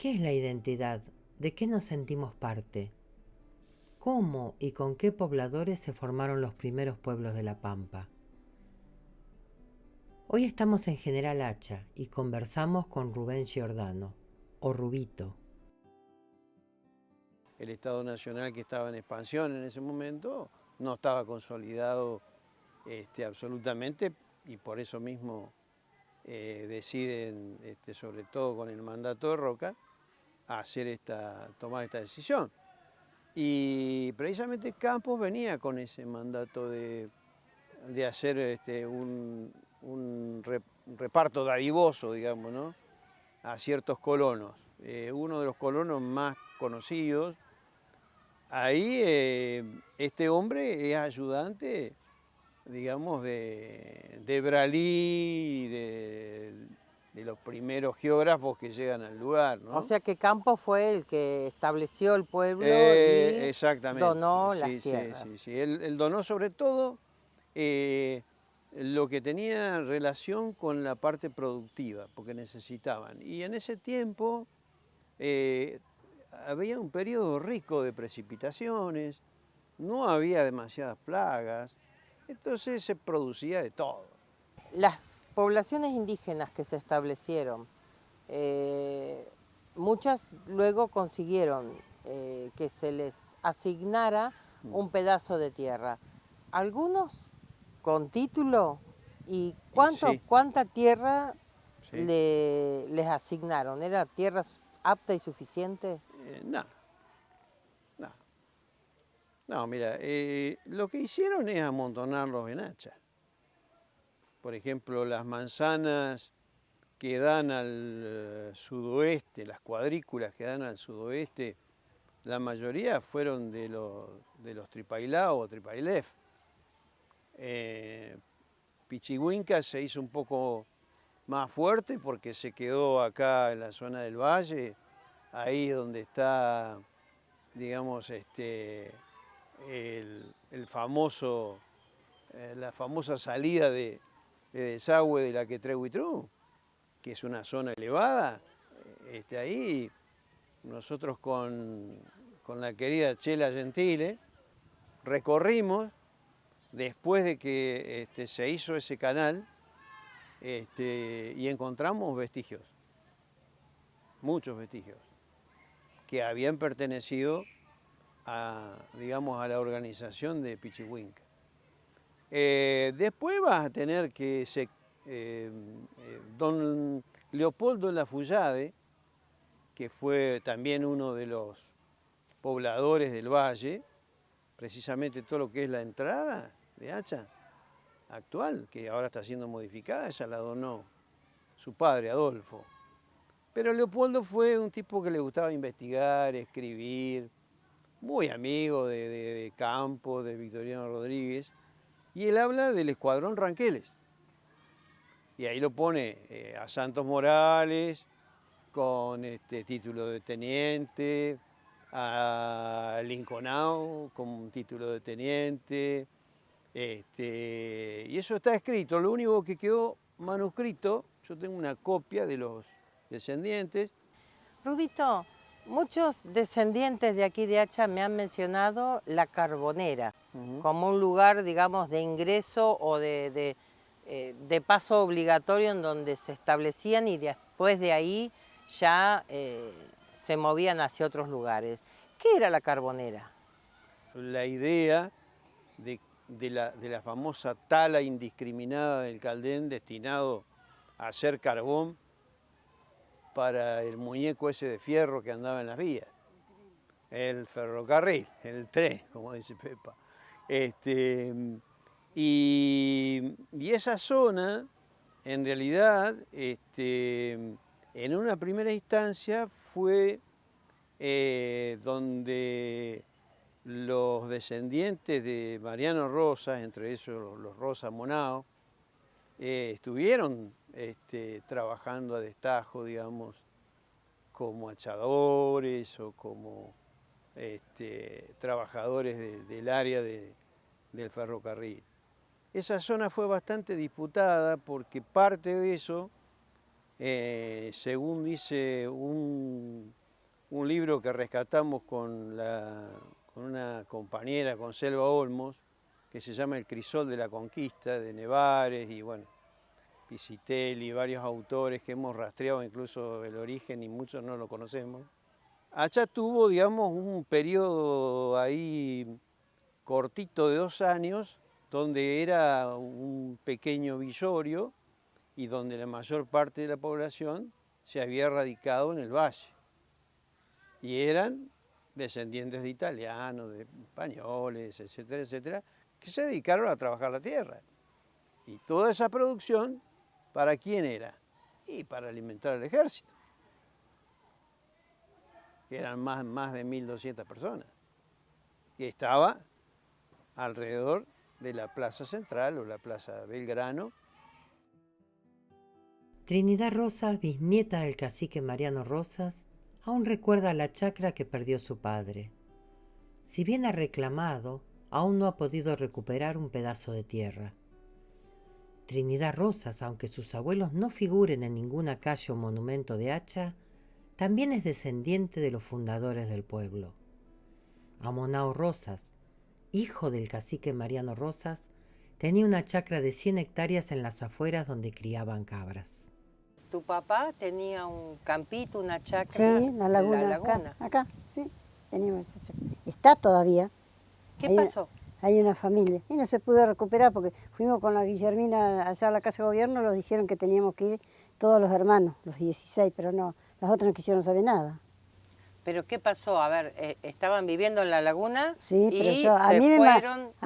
¿Qué es la identidad? ¿De qué nos sentimos parte? ¿Cómo y con qué pobladores se formaron los primeros pueblos de La Pampa? Hoy estamos en General Hacha y conversamos con Rubén Giordano, o Rubito. El Estado Nacional, que estaba en expansión en ese momento, no estaba consolidado absolutamente, y por eso mismo deciden, sobre todo con el mandato de Roca, tomar esta decisión. Y precisamente Campos venía con ese mandato de hacer un reparto dadivoso, digamos, ¿no?, a ciertos colonos. Uno de los colonos más conocidos, ahí este hombre es ayudante, digamos, de Bralí, de los primeros geógrafos que llegan al lugar, O ¿no? sea que Campos fue el que estableció el pueblo y Exactamente, donó las sí, sí, tierras. sí, sí. Él donó sobre todo eh, lo que tenía relación con la parte productiva, porque necesitaban. Y en ese tiempo eh, había un periodo rico de precipitaciones, no había demasiadas plagas, entonces se producía de todo. Las poblaciones indígenas que se establecieron, eh, muchas luego consiguieron que se les asignara un pedazo de tierra. Algunos con título. ¿Y Sí, cuánta tierra sí. les asignaron? ¿Era tierra apta y suficiente? No, no, no, mira, lo que hicieron es amontonarlos en hacha. Por ejemplo, las manzanas que dan al sudoeste, las cuadrículas que dan al sudoeste, la mayoría fueron de los Tripailá o Tripailef. Pichihuinca se hizo un poco más fuerte porque se quedó acá en la zona del valle, ahí donde está, digamos, el famoso, la famosa salida de desagüe de la Quetrehuitrú, que es una zona elevada. Ahí nosotros con la querida Chela Gentile recorrimos, después de que se hizo ese canal, y encontramos vestigios, muchos vestigios, que habían pertenecido digamos, a la organización de Pichihuinca. Después vas a tener que don Leopoldo Lafullade, que fue también uno de los pobladores del valle, precisamente todo lo que es la entrada de Hacha actual, que ahora está siendo modificada, esa la donó su padre, Adolfo. Pero Leopoldo fue un tipo que le gustaba investigar, escribir, muy amigo de Campos, de Victoriano Rodríguez, y él habla del escuadrón Ranqueles. Y ahí lo pone a Santos Morales con título de teniente, a Lincolnau con un título de teniente, y eso está escrito. Lo único que quedó manuscrito, yo tengo una copia de los descendientes. Rubito, muchos descendientes de aquí de Hacha me han mencionado la Carbonera como un lugar, digamos, de ingreso o de paso obligatorio en donde se establecían y después de ahí ya se movían hacia otros lugares. ¿Qué era la Carbonera? La idea de la famosa tala indiscriminada del Caldén destinado a hacer carbón para el muñeco ese de fierro que andaba en las vías, el ferrocarril, el tren, como dice Pepa. Y esa zona, en realidad, en una primera instancia fue donde los descendientes de Mariano Rosas, entre ellos los Rosas Monao, estuvieron trabajando a destajo, digamos, como hachadores o como trabajadores del área del ferrocarril. Esa zona fue bastante disputada porque parte de eso según dice un libro que rescatamos con una compañera, con Selva Olmos, que se llama El crisol de la conquista, de Nevares y bueno, Pisitelli, varios autores que hemos rastreado incluso el origen y muchos no lo conocemos. Acha tuvo, digamos, un periodo ahí cortito de 2 años, donde era un pequeño villorio y donde la mayor parte de la población se había radicado en el valle. Y eran descendientes de italianos, de españoles, etcétera, etcétera, que se dedicaron a trabajar la tierra. Y toda esa producción, ¿para quién era? Y para alimentar al ejército, que eran más de 1.200 personas, que estaba alrededor de la Plaza Central o la Plaza Belgrano. Trinidad Rosas, bisnieta del cacique Mariano Rosas, aún recuerda la chacra que perdió su padre. Si bien ha reclamado, aún no ha podido recuperar un pedazo de tierra. Trinidad Rosas, aunque sus abuelos no figuren en ninguna calle o monumento de Acha, también es descendiente de los fundadores del pueblo. Amonao Rosas, hijo del cacique Mariano Rosas, tenía una chacra de 100 hectáreas en las afueras donde criaban cabras. ¿Tu papá tenía un campito, una chacra? Sí, la laguna. La laguna. Acá, sí, teníamos esa chacra. Está todavía. ¿Qué Hay pasó? Hay una familia y no se pudo recuperar porque fuimos con la Guillermina allá a la Casa de Gobierno, nos dijeron que teníamos que ir todos los hermanos, los 16, pero no, las otras no quisieron saber nada. ¿Pero qué pasó? A ver, estaban viviendo en la laguna Sí, y pero yo, a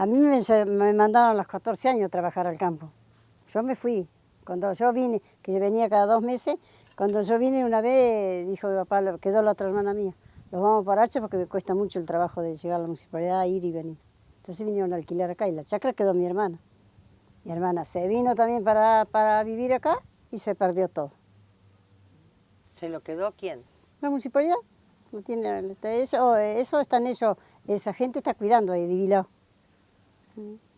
mí me mandaron a los 14 años a trabajar al campo. Yo me fui. Cuando yo vine, que yo venía cada 2 meses, cuando yo vine una vez, dijo mi papá, quedó la otra hermana mía, los vamos para Hacha porque me cuesta mucho el trabajo de llegar a la municipalidad, ir y venir. Entonces vinieron a alquilar acá y la chacra quedó mi hermana. Mi hermana se vino también para vivir acá y se perdió todo. ¿Se lo quedó quién? La municipalidad. No tiene, eso están ellos, esa gente está cuidando ahí, de Vilao.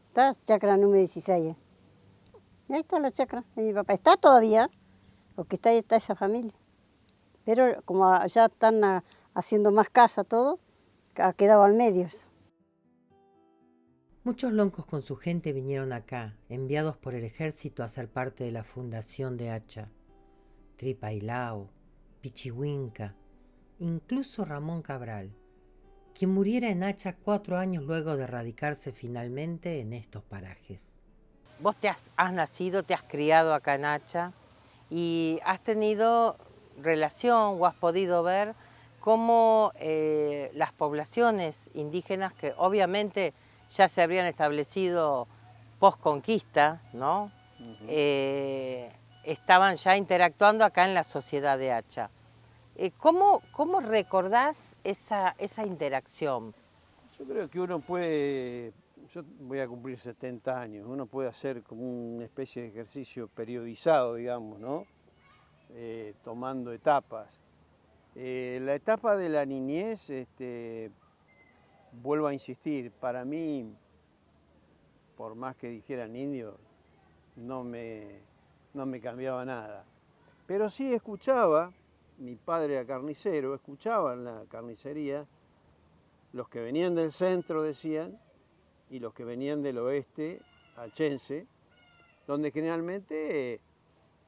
Está chacra número 16. Y ahí está la chacra de mi papá. Está todavía, porque está ahí está esa familia. Pero como ya están haciendo más casa todo, ha quedado al medio eso. Muchos loncos con su gente vinieron acá, enviados por el ejército a ser parte de la fundación de Hacha. Tripailao, Pichihuinca, incluso Ramón Cabral, quien muriera en Hacha 4 años luego de radicarse finalmente en estos parajes. Vos has nacido, te has criado acá en Hacha y has tenido relación o has podido ver cómo las poblaciones indígenas, que obviamente ya se habrían establecido post-conquista, ¿no? Estaban ya interactuando acá en la sociedad de Hacha. ¿Cómo recordás esa interacción? Yo creo que uno puede, yo voy a cumplir 70 años, uno puede hacer como una especie de ejercicio periodizado, digamos, ¿no? Tomando etapas. La etapa de la niñez, vuelvo a insistir, para mí, por más que dijeran indio, no me cambiaba nada. Pero sí escuchaba, mi padre era carnicero, escuchaba en la carnicería, los que venían del centro decían, y los que venían del oeste, achense, donde generalmente,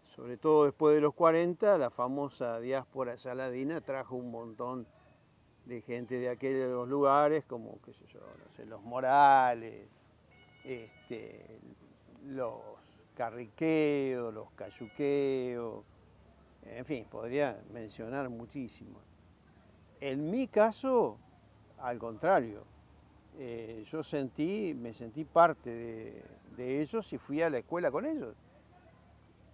sobre todo después de los 40, la famosa diáspora saladina trajo un montón de gente de aquellos lugares, como, qué sé yo, no sé, los Morales, los Carriqueos, los Cayuqueos, en fin, podría mencionar muchísimos. En mi caso, al contrario, yo me sentí parte de ellos y fui a la escuela con ellos,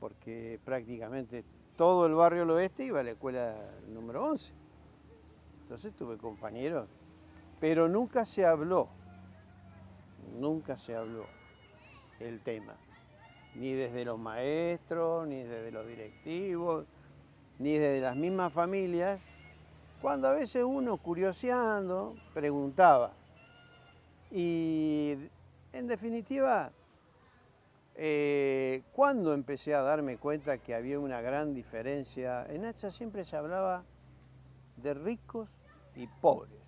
porque prácticamente todo el barrio del oeste iba a la escuela número 11. Entonces tuve compañeros, pero nunca se habló el tema, ni desde los maestros, ni desde los directivos, ni desde las mismas familias, cuando a veces uno, curioseando, preguntaba. Y en definitiva, cuando empecé a darme cuenta que había una gran diferencia. En Hacha siempre se hablaba de ricos y pobres,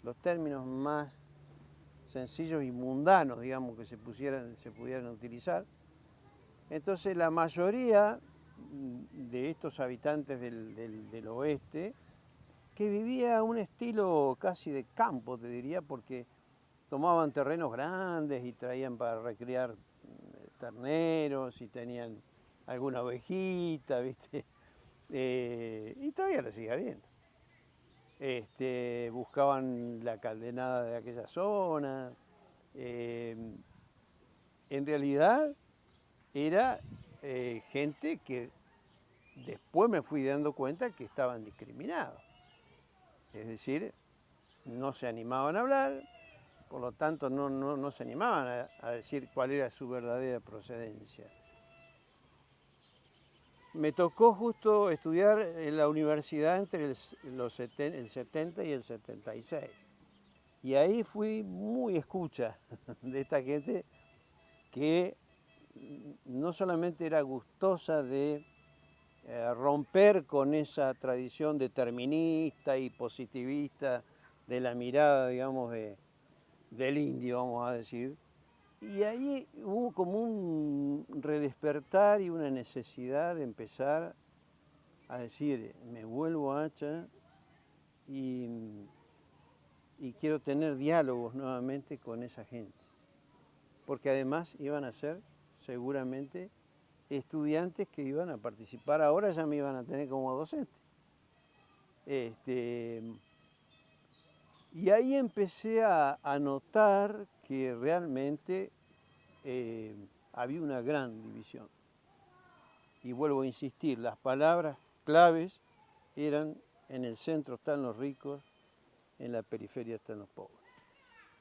los términos más sencillos y mundanos, digamos, que se pudieran utilizar. Entonces la mayoría de estos habitantes del oeste, que vivía un estilo casi de campo, te diría, porque tomaban terrenos grandes y traían para recrear terneros y tenían alguna ovejita, ¿viste? Y todavía lo sigue habiendo. Buscaban la caldenada de aquella zona. En realidad era gente que después me fui dando cuenta que estaban discriminados. Es decir, no se animaban a hablar, por lo tanto no se animaban a decir cuál era su verdadera procedencia. Me tocó justo estudiar en la universidad entre el 70 y el 76. Y ahí fui muy escucha de esta gente que no solamente era gustosa de romper con esa tradición determinista y positivista de la mirada, digamos, del indio, vamos a decir. Y ahí hubo como un redespertar y una necesidad de empezar a decir, me vuelvo hacha y quiero tener diálogos nuevamente con esa gente. Porque además iban a ser seguramente estudiantes que iban a participar, ahora ya me iban a tener como docente. Y ahí empecé a notar que realmente había una gran división. Y vuelvo a insistir, las palabras claves eran: en el centro están los ricos, en la periferia están los pobres.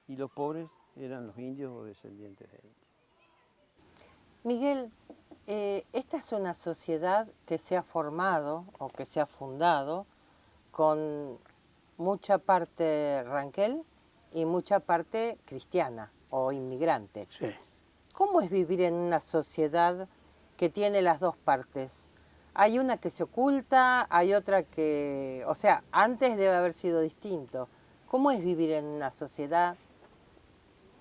Y los pobres eran los indios o descendientes de indios. Miguel, esta es una sociedad que se ha formado o que se ha fundado con mucha parte ranquel y mucha parte cristiana o inmigrante. Sí. ¿Cómo es vivir en una sociedad que tiene las dos partes? Hay una que se oculta, hay otra que... O sea, antes debe haber sido distinto. ¿Cómo es vivir en una sociedad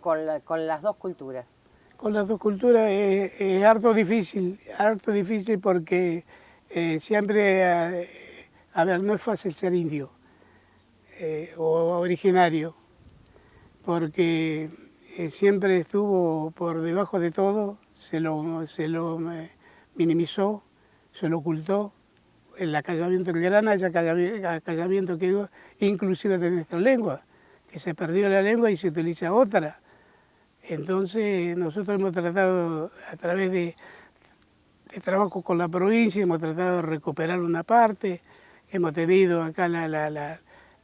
con las dos culturas? Con las dos culturas es harto difícil porque siempre, a ver, no es fácil ser indio o originario, porque siempre estuvo por debajo de todo, se lo minimizó, se lo ocultó. El acallamiento en Grana, ese acallamiento que hubo, inclusive de nuestra lengua, que se perdió la lengua y se utiliza otra. Entonces nosotros hemos tratado, a través de trabajo con la provincia, hemos tratado de recuperar una parte. Hemos tenido acá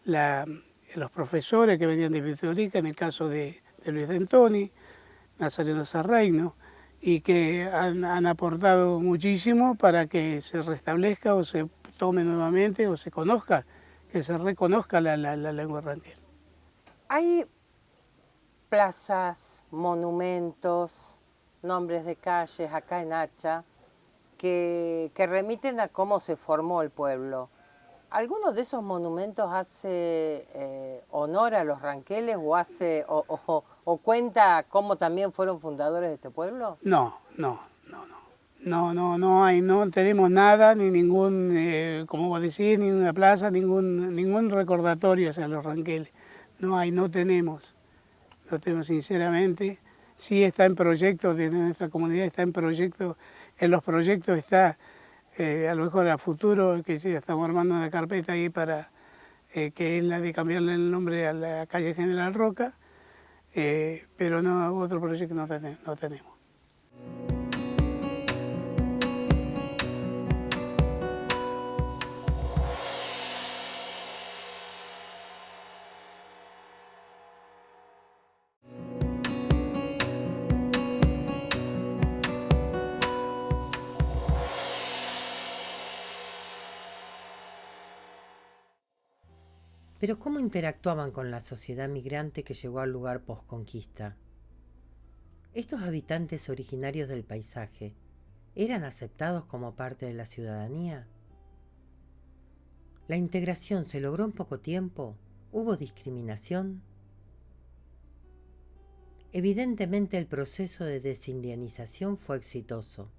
los profesores que venían de Vitorica, en el caso de Luis D'Antoni, Nazareno Sarreino, y que han aportado muchísimo para que se restablezca o se tome nuevamente o se conozca, que se reconozca la lengua ranquel. Hay plazas, monumentos, nombres de calles acá en Hacha que remiten a cómo se formó el pueblo. ¿Alguno de esos monumentos hace honor a los ranqueles o cuenta cómo también fueron fundadores de este pueblo? No hay, no tenemos nada, ni ningún, como vos decís, ni una plaza, ningún recordatorio hacia los ranqueles. No tenemos, sinceramente. Sí está en proyectos de nuestra comunidad, está en proyectos, en los proyectos está, a lo mejor a futuro, que sí, estamos armando una carpeta ahí para, que es la de cambiarle el nombre a la calle General Roca, pero no, otro proyecto no tenemos. Pero ¿cómo interactuaban con la sociedad migrante que llegó al lugar posconquista? Estos habitantes originarios del paisaje, ¿eran aceptados como parte de la ciudadanía? ¿La integración se logró en poco tiempo? ¿Hubo discriminación? Evidentemente el proceso de desindianización fue exitoso.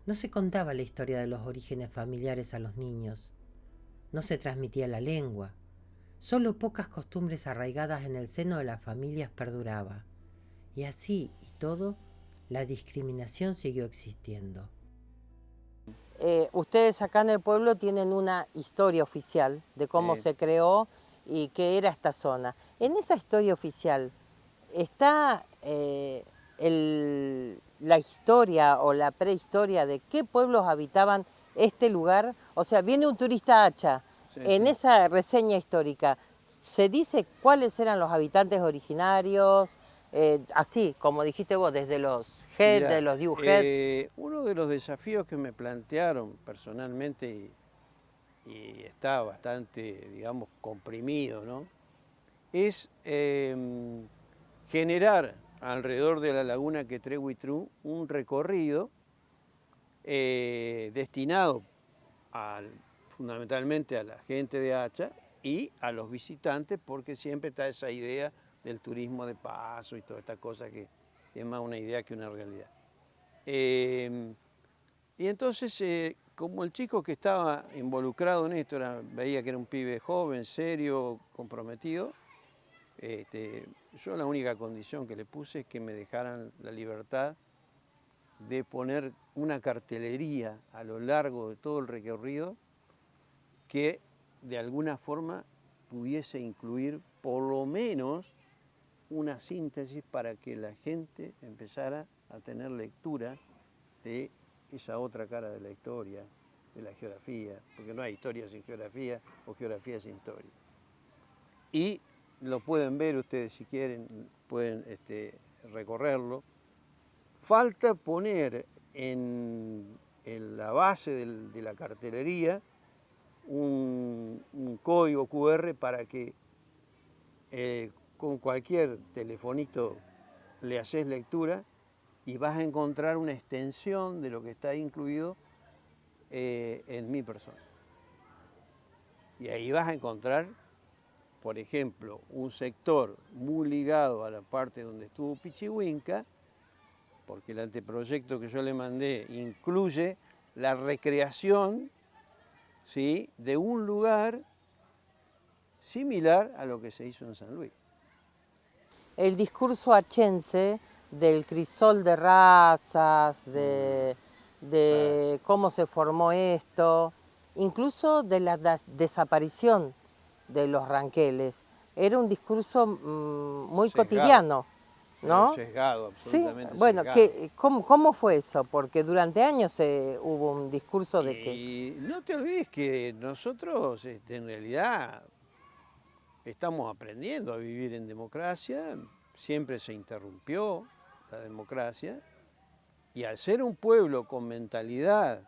No se contaba la historia de los orígenes familiares a los niños. No se transmitía la lengua. Solo pocas costumbres arraigadas en el seno de las familias perduraba. Y así y todo, la discriminación siguió existiendo. Ustedes acá en el pueblo tienen una historia oficial de cómo se creó y qué era esta zona. En esa historia oficial está la historia o la prehistoria de qué pueblos habitaban este lugar. O sea, viene un turista hacha. En esa reseña histórica, ¿se dice cuáles eran los habitantes originarios? Así, como dijiste vos, desde los head, de los Diujet. Uno de los desafíos que me plantearon personalmente, y está bastante, digamos, comprimido, ¿no?, es generar alrededor de la laguna Quetrehuitrú un recorrido destinado fundamentalmente a la gente de Hacha y a los visitantes, porque siempre está esa idea del turismo de paso y toda esta cosa que es más una idea que una realidad. Y entonces, como el chico que estaba involucrado en esto veía que era un pibe joven, serio, comprometido, yo la única condición que le puse es que me dejaran la libertad de poner una cartelería a lo largo de todo el recorrido que de alguna forma pudiese incluir por lo menos una síntesis para que la gente empezara a tener lectura de esa otra cara de la historia, de la geografía, porque no hay historia sin geografía o geografía sin historia. Y lo pueden ver ustedes si quieren, pueden recorrerlo. Falta poner en la base de la cartelería un código QR para que con cualquier telefonito le haces lectura y vas a encontrar una extensión de lo que está incluido en mi persona. Y ahí vas a encontrar, por ejemplo, un sector muy ligado a la parte donde estuvo Pichihuinca, porque el anteproyecto que yo le mandé incluye la recreación, ¿sí?, de un lugar similar a lo que se hizo en San Luis. El discurso achense del crisol de razas, de cómo se formó esto, incluso de la desaparición de los ranqueles, era un discurso muy sesgado, cotidiano, ¿no? Sesgado, absolutamente. Sí, bueno, sesgado. ¿cómo fue eso? Porque durante años hubo un discurso de que... Y no te olvides que nosotros en realidad estamos aprendiendo a vivir en democracia, siempre se interrumpió la democracia, y al ser un pueblo con mentalidad,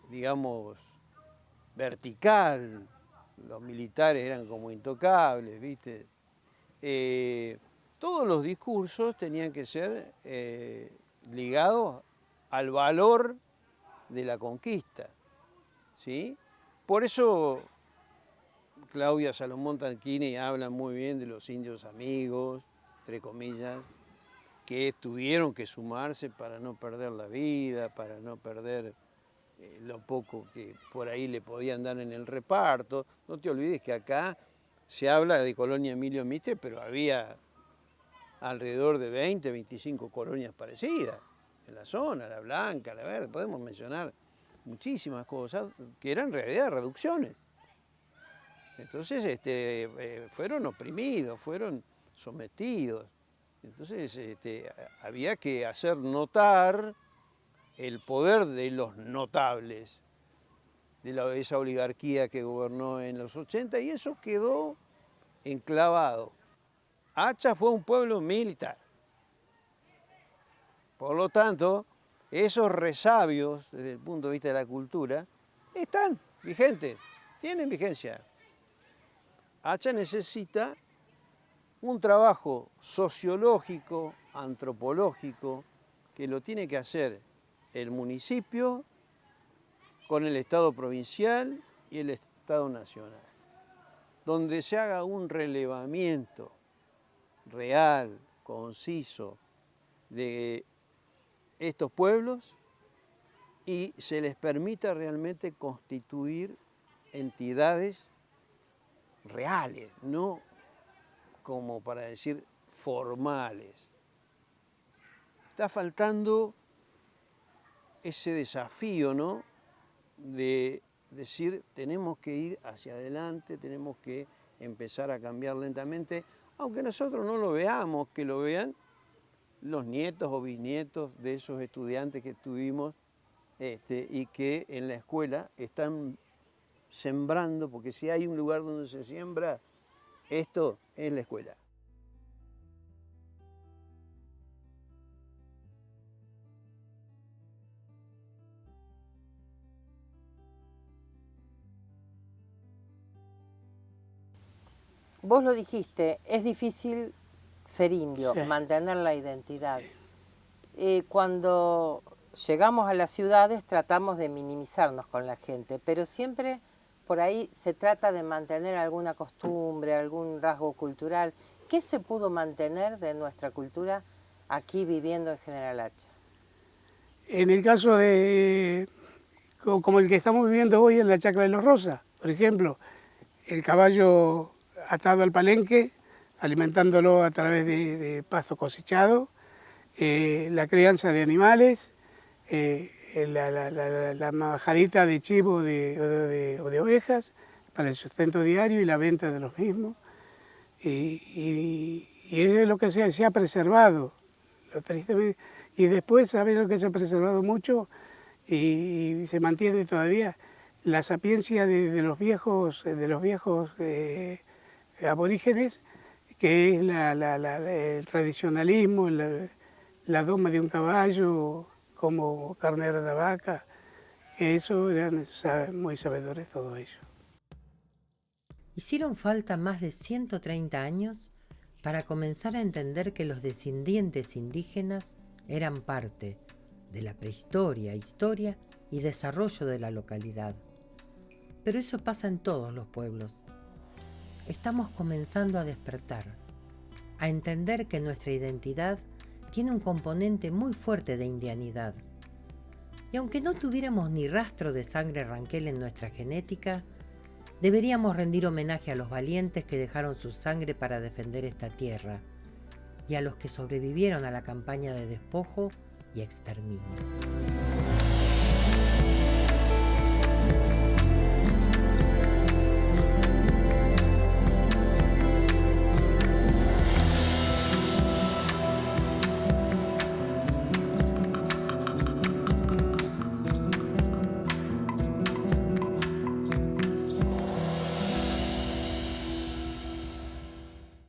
digamos, vertical, los militares eran como intocables, ¿viste? Todos los discursos tenían que ser ligados al valor de la conquista, ¿sí? Por eso Claudia Salomón Tarquini habla muy bien de los indios amigos, entre comillas, que tuvieron que sumarse para no perder la vida, para no perder lo poco que por ahí le podían dar en el reparto. No te olvides que acá se habla de Colonia Emilio Mitre, pero había alrededor de 20, 25 colonias parecidas en la zona, la Blanca, la Verde, podemos mencionar muchísimas cosas que eran en realidad reducciones. Entonces fueron oprimidos, fueron sometidos. Entonces había que hacer notar el poder de los notables, de esa oligarquía que gobernó en los 80, y eso quedó enclavado. Hacha fue un pueblo militar. Por lo tanto, esos resabios, desde el punto de vista de la cultura, están vigentes, tienen vigencia. Hacha necesita un trabajo sociológico, antropológico, que lo tiene que hacer el municipio con el Estado provincial y el Estado nacional, donde se haga un relevamiento real, conciso, de estos pueblos y se les permita realmente constituir entidades reales, no como para decir formales. Está faltando ese desafío, ¿no? De decir, tenemos que ir hacia adelante, tenemos que empezar a cambiar lentamente, aunque nosotros no lo veamos, que lo vean los nietos o bisnietos de esos estudiantes que tuvimos y que en la escuela están sembrando, porque si hay un lugar donde se siembra, esto es la escuela. Vos lo dijiste, es difícil ser indio, Sí. mantener la identidad. Cuando llegamos a las ciudades tratamos de minimizarnos con la gente, pero siempre por ahí se trata de mantener alguna costumbre, algún rasgo cultural. ¿Qué se pudo mantener de nuestra cultura aquí viviendo en General Hacha? En el caso de, como el que estamos viviendo hoy en la Chacra de los Rosas, por ejemplo, el caballo atado al palenque, alimentándolo a través de pasto cosechado, la crianza de animales, la majadita de chivo o de ovejas para el sustento diario y la venta de los mismos. Y es lo que se ha preservado, lo tristemente. Y después, ¿sabes lo que se ha preservado mucho? Y se mantiene todavía la sapiencia de los viejos aborígenes, que es el tradicionalismo, la doma de un caballo como carnera de vaca, que eso eran muy sabedores todo ello. Hicieron falta más de 130 años para comenzar a entender que los descendientes indígenas eran parte de la prehistoria, historia y desarrollo de la localidad. Pero eso pasa en todos los pueblos. Estamos comenzando a despertar, a entender que nuestra identidad tiene un componente muy fuerte de indianidad. Y aunque no tuviéramos ni rastro de sangre ranquel en nuestra genética, deberíamos rendir homenaje a los valientes que dejaron su sangre para defender esta tierra y a los que sobrevivieron a la campaña de despojo y exterminio.